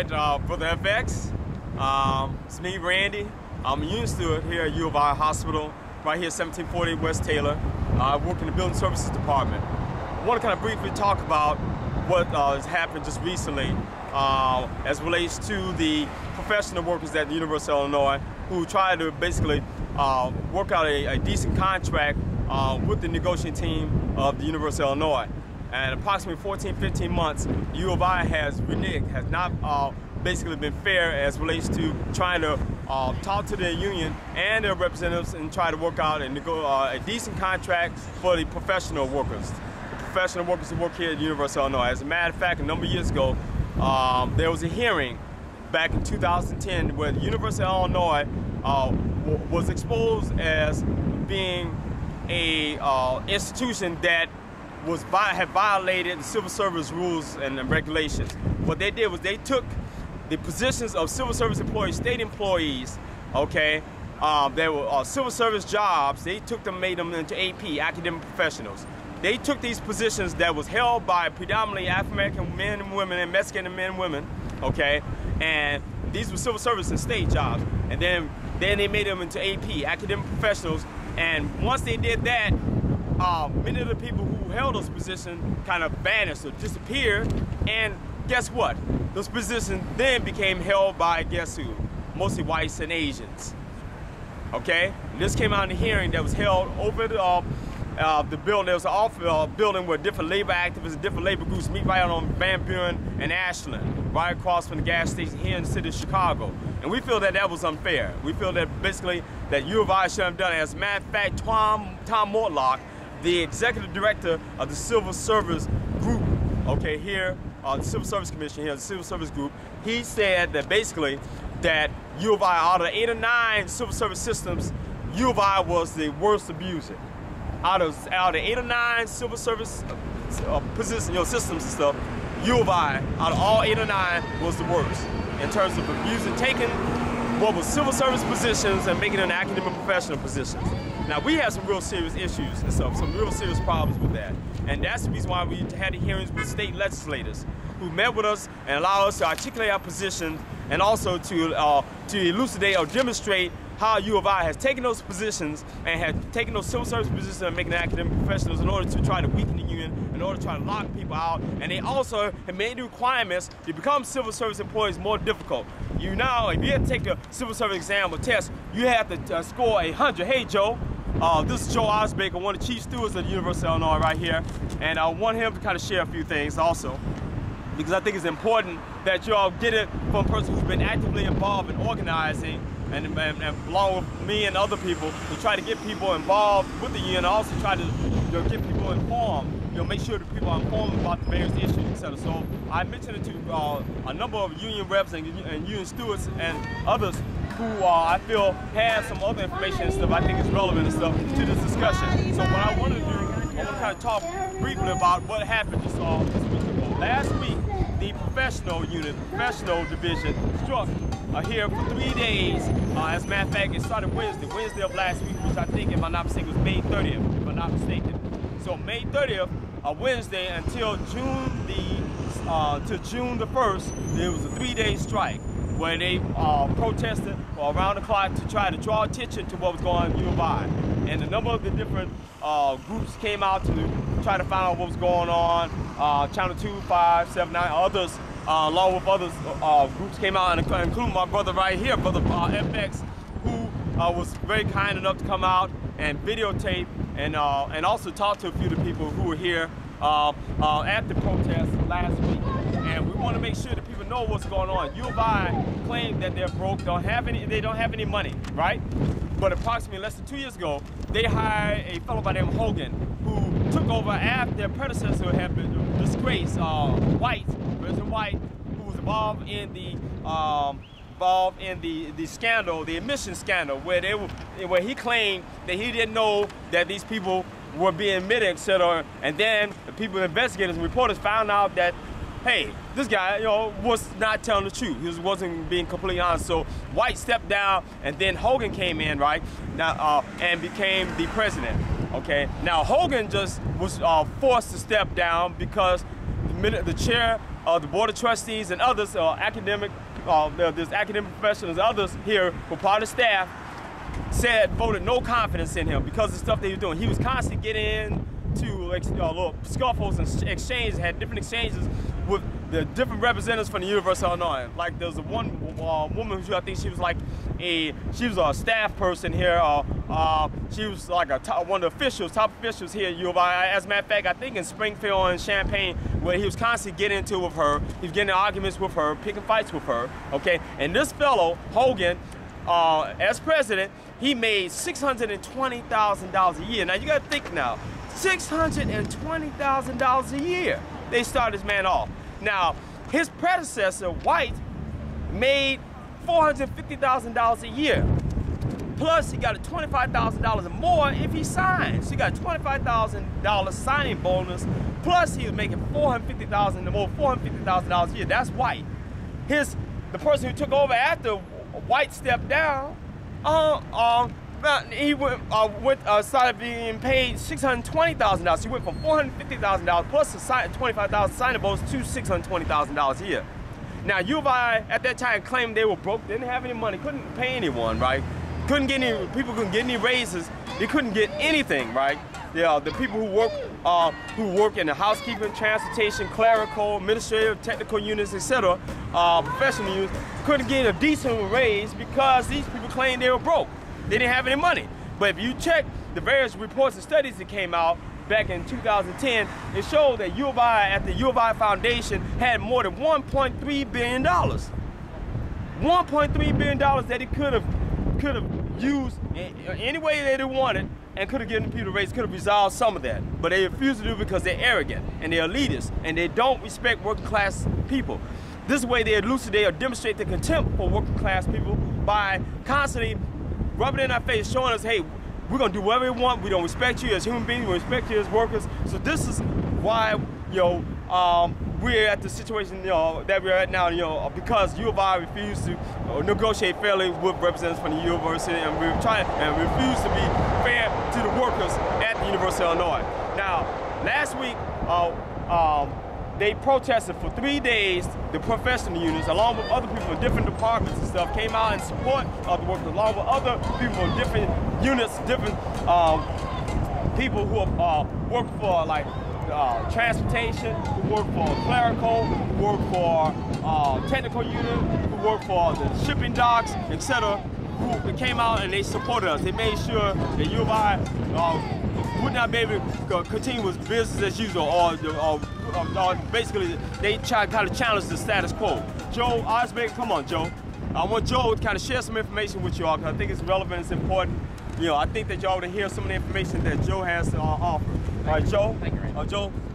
right, Brother FX. It's me, Randy. I'm a union steward here at U of I Hospital, right here, 1740 West Taylor. I work in the Building Services Department. I want to kind of briefly talk about what has happened just recently as relates to the professional workers at the University of Illinois who tried to basically work out a decent contract with the negotiating team of the University of Illinois. And approximately 14, 15 months, U of I has reneged, has not basically been fair as relates to trying to talk to their union and their representatives and try to work out a decent contract for the professional workers. The professional workers who work here at the University of Illinois. As a matter of fact, a number of years ago, there was a hearing back in 2010 where the University of Illinois was exposed as being a institution that had violated the civil service rules and regulations. What they did was they took the positions of civil service employees, state employees, okay, they were civil service jobs, they took them, made them into AP, academic professionals. They took these positions that was held by predominantly African-American men and women and Mexican men and women, okay, and these were civil service and state jobs, and then they made them into AP, academic professionals, and once they did that, many of the people who held those positions kind of vanished or disappeared, and guess what? Those positions then became held by, guess who? Mostly whites and Asians. Okay? And this came out in a hearing that was held over the building. There was an building where different labor activists and different labor groups meet right on Van Buren and Ashland, right across from the gas station here in the city of Chicago. And we feel that that was unfair. We feel that basically that U of I should have done it. As a matter of fact, Tom Mortlock, the executive director of the Civil Service Group, okay, here, the Civil Service Commission here, the Civil Service Group, he said that basically that U of I, out of 8 or 9 civil service systems, U of I was the worst abuser. Out of 8 or 9 civil service positions, systems and stuff, U of I, out of all 8 or 9, was the worst in terms of abusing, taking what was civil service positions and making them academic professional positions. Now, we have some real serious issues and stuff, some real serious problems with that. And that's the reason why we had the hearings with state legislators who met with us and allowed us to articulate our positions and also to elucidate or demonstrate how U of I has taken those positions and had taken those civil service positions and making them academic professionals in order to try to weaken the union, in order to try to lock people out. And they also have made the requirements to become civil service employees more difficult. You now, if you have to take a civil service exam or test, you have to score 100. Hey, Joe. This is Joe Iosbaker, one of the chief stewards of the University of Illinois right here, and I want him to kind of share a few things also, because I think it's important that you all get it from a person who's been actively involved in organizing and along with me and other people to try to get people involved with the union, and also try to get people informed, make sure that people are informed about the various issues, etc. So I mentioned it to a number of union reps and union stewards and others who I feel have some other information and stuff I think is relevant and stuff to this discussion. So what I want to do, I want to kind of talk briefly about what happened just this week ago. Last week, the professional unit, professional division struck here for 3 days. As a matter of fact, it started Wednesday of last week, which I think, if I'm not mistaken, was May 30th, if I'm not mistaken. So May 30th, Wednesday, until June the 1st, there was a 3-day strike where they protested around the clock to try to draw attention to what was going on in U of I. And a number of the different groups came out to try to find out what was going on. Channel 2, 5, 7, 9, others, along with others, groups came out, including my brother right here, Brother FX, who was very kind enough to come out and videotape and also talk to a few of the people who were here at the protest last week. And we want to make sure that people know what's going on. U of I claim that they're broke, they don't have any money, right? But approximately less than 2 years ago, they hired a fellow by the name of Hogan, who took over after their predecessor had been disgraced, President White, who was involved in the scandal, the admission scandal, where he claimed that he didn't know that these people were being admitted, etc. And then the people, investigators and reporters found out that, hey, this guy, was not telling the truth. He wasn't being completely honest. So White stepped down, and then Hogan came in, right, now, and became the president. Okay. Now Hogan just was forced to step down because the chair the Board of Trustees and others, there's academic professionals and others here who part of the staff, voted no confidence in him because of the stuff that he was doing. He was constantly getting into little scuffles and exchanges, had different exchanges with the different representatives from the University of Illinois. Like there was one woman who I think she was like she was a staff person here. She was like one of the top officials here at U of I. As a matter of fact, I think in Springfield and Champaign, where he was constantly getting into with her, he was getting in arguments with her, picking fights with her. Okay, and this fellow Hogan, as president, he made $620,000 a year. Now you got to think now, $620,000 a year. They started this man off. Now, his predecessor, White, made $450,000 a year. Plus, he got a $25,000 more if he signs. So he got a $25,000 signing bonus. Plus, he was making $450,000 a year. That's White. The person who took over after White stepped down, he started being paid $620,000. He went from $450,000 plus a $25,000 signing bonus to $620,000 a year. Now, U of I at that time claimed they were broke, didn't have any money, couldn't pay anyone, right? People couldn't get any raises. They couldn't get anything, right? The people who work in the housekeeping, transportation, clerical, administrative, technical units, etc., professional units, couldn't get a decent raise because these people claimed they were broke. They didn't have any money. But if you check the various reports and studies that came out back in 2010, it showed that U of I, at the U of I Foundation, had more than $1.3 billion. $1.3 billion that it could have used any way that they wanted and could have given people a raise, could have resolved some of that. But they refuse to do it because they're arrogant and they're elitist and they don't respect working class people. This way they elucidate or demonstrate their contempt for working class people by constantly rubbing it in our face, showing us, hey, we're gonna do whatever we want. We don't respect you as human beings, we respect you as workers. So this is why, we're at the situation, that we're at now, because U of I refused to negotiate fairly with representatives from the university, and we refuse to be fair to the workers at the University of Illinois. Now, last week, they protested for 3 days. The professional unions, along with other people in different departments and stuff, came out in support of the workers, along with other people in different units, different people who work for transportation, who work for clerical, who work for technical unit, who work for the shipping docks, etc., who came out and they supported us. They made sure that U of I would not be able to continue with business as usual, or basically they try to kind of challenge the status quo. Joe Iosbaker, come on, Joe. I want Joe to kind of share some information with you all because I think it's relevant, it's important. I think that y'all to hear some of the information that Joe has to offer. All right, Joe. Thank you, Randy.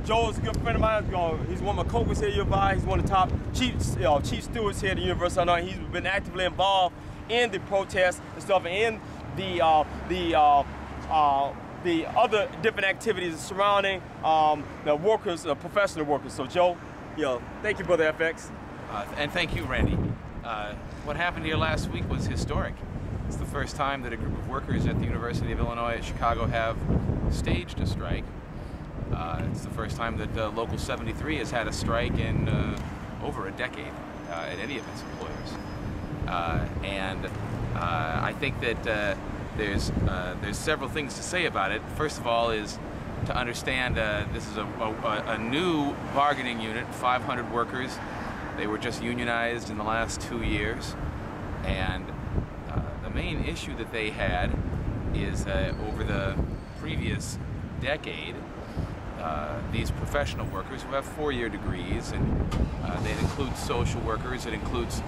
Joe is a good friend of mine. He's one of my co-workers here at U of I. He's one of the top chief stewards here at the University of Illinois. He's been actively involved in the protests and stuff, and the other different activities surrounding the workers, professional workers. So Joe, thank you, Brother FX. And thank you, Randy. What happened here last week was historic. It's the first time that a group of workers at the University of Illinois at Chicago have staged a strike. It's the first time that Local 73 has had a strike in over a decade at any of its employers. I think that there's several things to say about it. First of all is to understand this is a new bargaining unit, 500 workers. They were just unionized in the last 2 years. And the main issue that they had is over the previous decade, these professional workers who have 4-year degrees, and that includes social workers, it includes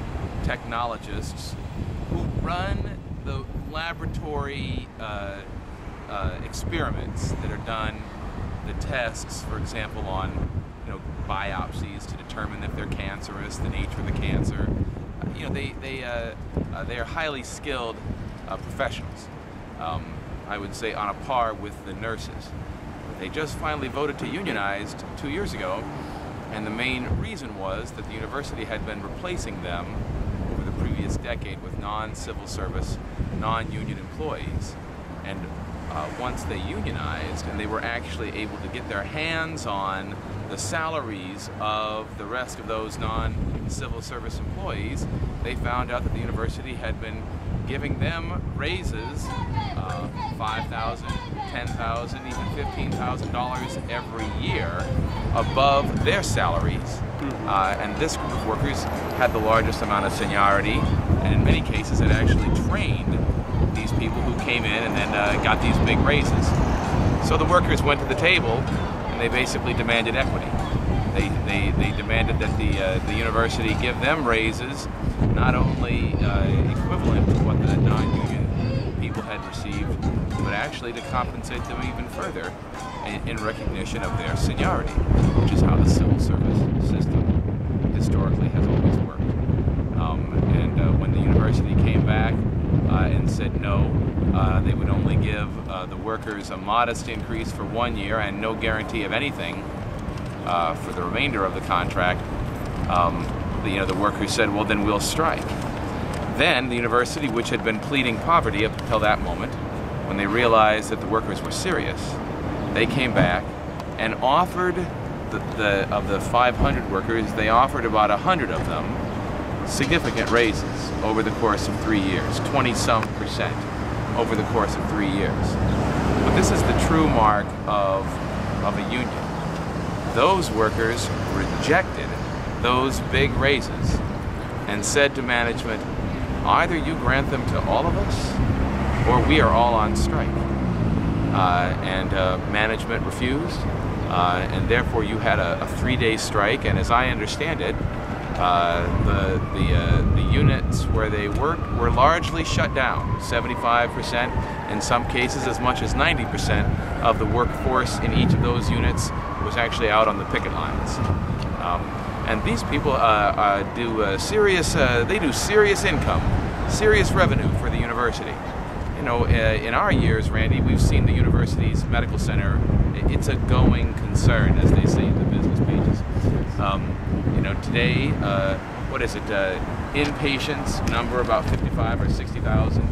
technologists who run the laboratory experiments that are done, the tests, for example, on biopsies to determine if they're cancerous, the nature of the cancer. They are highly skilled professionals. I would say on a par with the nurses. They just finally voted to unionize 2 years ago, and the main reason was that the university had been replacing them over the previous decade with non-civil service, non-union employees. And once they unionized and they were actually able to get their hands on the salaries of the rest of those non-civil service employees, they found out that the university had been giving them raises, $5,000, $10,000, even $15,000 every year above their salaries. And this group of workers had the largest amount of seniority, and in many cases had actually trained these people who came in and then got these big raises. So the workers went to the table and they basically demanded equity. They demanded that the university give them raises not only equivalent to what the non-union people had received, but actually to compensate them even further in recognition of their seniority, which is how the civil service system historically has always worked. And when the university came back and said no, they would only give the workers a modest increase for 1 year and no guarantee of anything for the remainder of the contract, the workers said, well, then we'll strike. Then the university, which had been pleading poverty up until that moment, when they realized that the workers were serious, they came back and offered of the 500 workers, they offered about 100 of them significant raises over the course of 3 years, 20-some% over the course of 3 years. But this is the true mark of a union. Those workers rejected those big raises and said to management, either you grant them to all of us or we are all on strike. And management refused, and therefore you had a 3-day strike, and as I understand it, the units where they worked were largely shut down. 75%, in some cases as much as 90% of the workforce in each of those units was actually out on the picket lines. And these people do serious income, serious revenue for the university. You know, in our years, Randy, we've seen the university's medical center, it's a going concern, as they say in the business pages. You know, today, what is it, inpatients number about 55 or 60,000,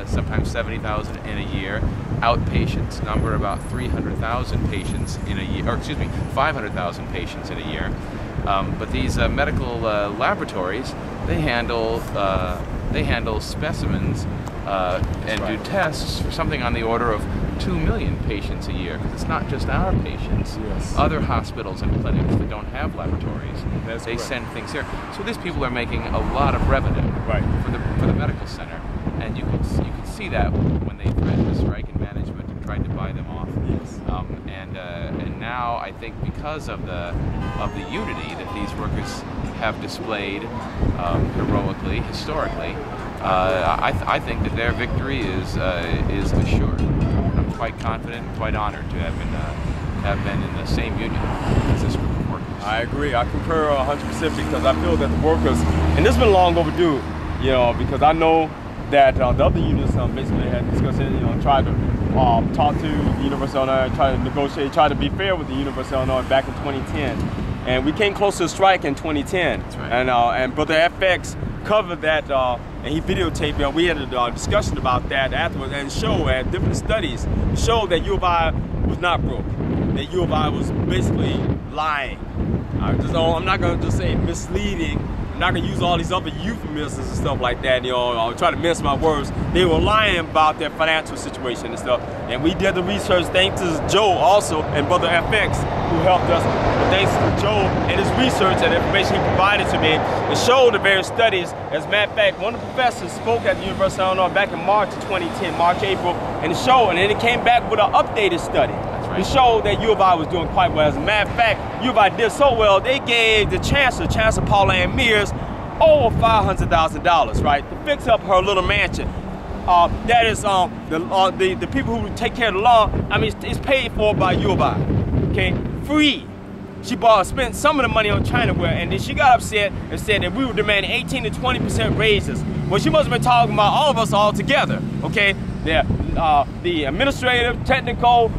sometimes 70,000 in a year. Outpatients number about 300,000 patients in a year, or excuse me, 500,000 patients in a year. But these medical laboratories, they handle specimens and do tests for something on the order of 2 million patients a year, because it's not just our patients. Yes. Other hospitals and clinics that don't have laboratories, they correct. send things here. So these people are making a lot of revenue for the medical center, and you could see that when they threatened to strike and management tried to buy them off. Yes. And now I think because of the unity that these workers have displayed heroically, historically, I think that their victory is assured. I'm quite confident and quite honored to have been in the same union as this group of workers. I agree. I concur 100% because I feel that the workers, and this has been long overdue, you know, because I know that the other unions basically had discussed it, you know, tried to talk to the University of Illinois, try to negotiate, try to be fair with the University of Illinois back in 2010. And we came close to a strike in 2010. That's right. And Brother FX covered that, and he videotaped, you know, we had a discussion about that afterwards, and showed at different studies, showed that U of I was not broke, that U of I was basically lying. I'm not going to just say misleading. I'm not going to use all these other euphemisms and stuff like that, you know, I'll try to mince my words. They were lying about their financial situation and stuff. And we did the research thanks to Joe also, and Brother FX, who helped us. But thanks to Joe and his research and information he provided to me, it showed the various studies. As a matter of fact, one of the professors spoke at the University of Illinois back in March of 2010, March, April, and it showed, and then it came back with an updated study. It showed that U of I was doing quite well. As a matter of fact, U of I did so well, they gave the Chancellor Paula Ann Mears, over $500,000, right, to fix up her little mansion. That is the people who take care of the law. I mean, it's paid for by U of I, okay, free. She spent some of the money on Chinaware, and then she got upset and said that we were demanding 18 to 20% raises. Well, she must have been talking about all of us all together, okay? The administrative, technical,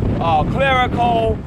clerical,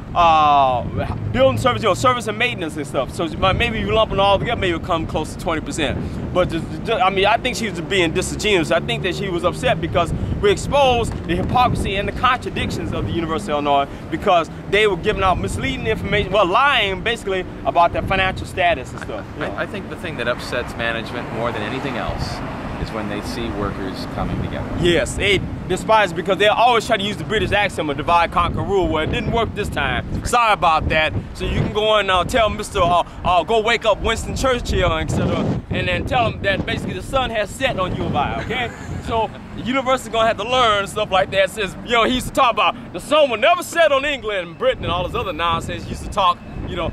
building service, you know, service and maintenance and stuff. So maybe you lump them all together, maybe it'll come close to 20%. But I mean, I think she was being disingenuous. I think that she was upset because we exposed the hypocrisy and the contradictions of the University of Illinois because they were giving out misleading information, well, lying basically about their financial status and stuff. I think the thing that upsets management more than anything else is when they see workers coming together. Yes, they despise it because they always try to use the British accent of divide, conquer, rule. Well, it didn't work this time. Right. Sorry about that. So you can go and tell Mr. Go wake up Winston Churchill, etc., and then tell him that basically the sun has set on U of I, okay? So the university's gonna have to learn stuff like that. Since, you know, he used to talk about the sun will never set on England and Britain and all this other nonsense he used to talk, you know,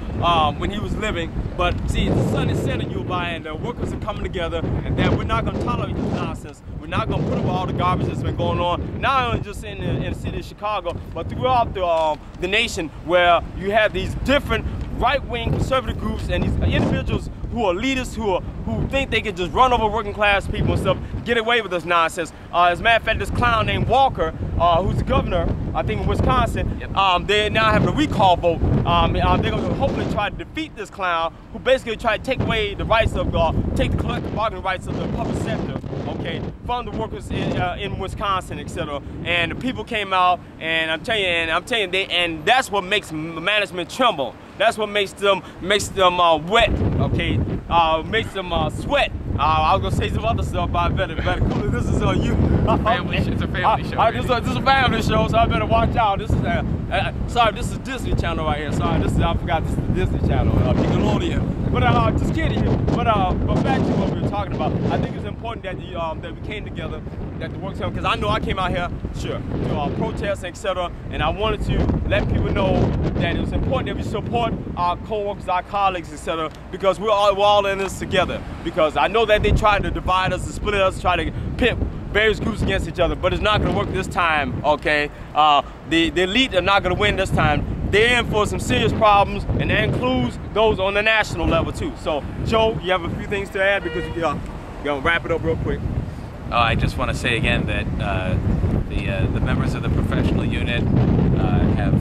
when he was living. But see, the sun is set on U of I, and the workers are coming together, and that we're not gonna tolerate this nonsense. We're not gonna put up with all the garbage that's been going on, not only just in the city of Chicago, but throughout the nation, where you have these different right-wing conservative groups and these individuals who are leaders who think they can just run over working class people and stuff, get away with this nonsense. As a matter of fact, this clown named Walker, who's the governor, I think in Wisconsin, yep. They're now having a recall vote. They're going to hopefully try to defeat this clown who basically tried to take away the rights of, take the collective bargaining rights of the public sector, okay, from the workers in Wisconsin, etc. And the people came out, and I'm telling you, and that's what makes management tremble. That's what makes them wet, okay? Makes them sweat. I was gonna say some other stuff, but I better cool. This is it's a family show. This is a family show, so I better watch out. This is sorry, this is Disney Channel right here. Sorry, I forgot this is the Disney Channel, Nickelodeon. But just kidding. But back to what we were talking about. I think it's important that that we came together, that the workers, because I know I came out here, sure, to protest, etc. And I wanted to let people know that it was important that we support our co-workers, our colleagues, etc. Because we're all in this together. Because I know that they tried to divide us and split us, try to pit various groups against each other, but it's not going to work this time, okay? The elite are not going to win this time. They're in for some serious problems, and that includes those on the national level too. So, Joe, you have a few things to add because you're going to wrap it up real quick. I just want to say again that the members of the professional unit have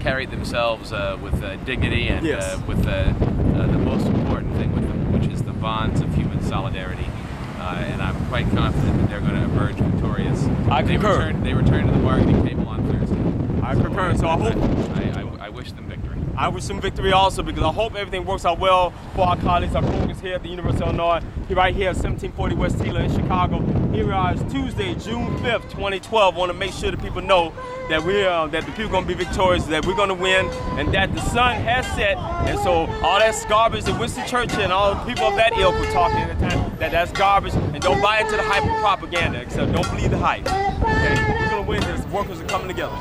carried themselves with dignity and yes. With the most important thing with them, which is the bonds of human solidarity. And I'm quite confident that they're going to emerge victorious. I concur. They return to the bargaining table on Thursday. I concur. So I hope. I wish them victory. I wish them victory also, because I hope everything works out well for our colleagues, our co-workers here at the University of Illinois, right here at 1740 West Taylor in Chicago. Here we are, it's Tuesday, June 5th, 2012. I want to make sure that people know that that the people are going to be victorious, that we're going to win, and that the sun has set. And so all that garbage that Winston Churchill and all the people of that ilk were talking at the time, that's garbage, and don't buy into the hype of propaganda, except don't believe the hype. Okay, we're going to win this. Workers are coming together.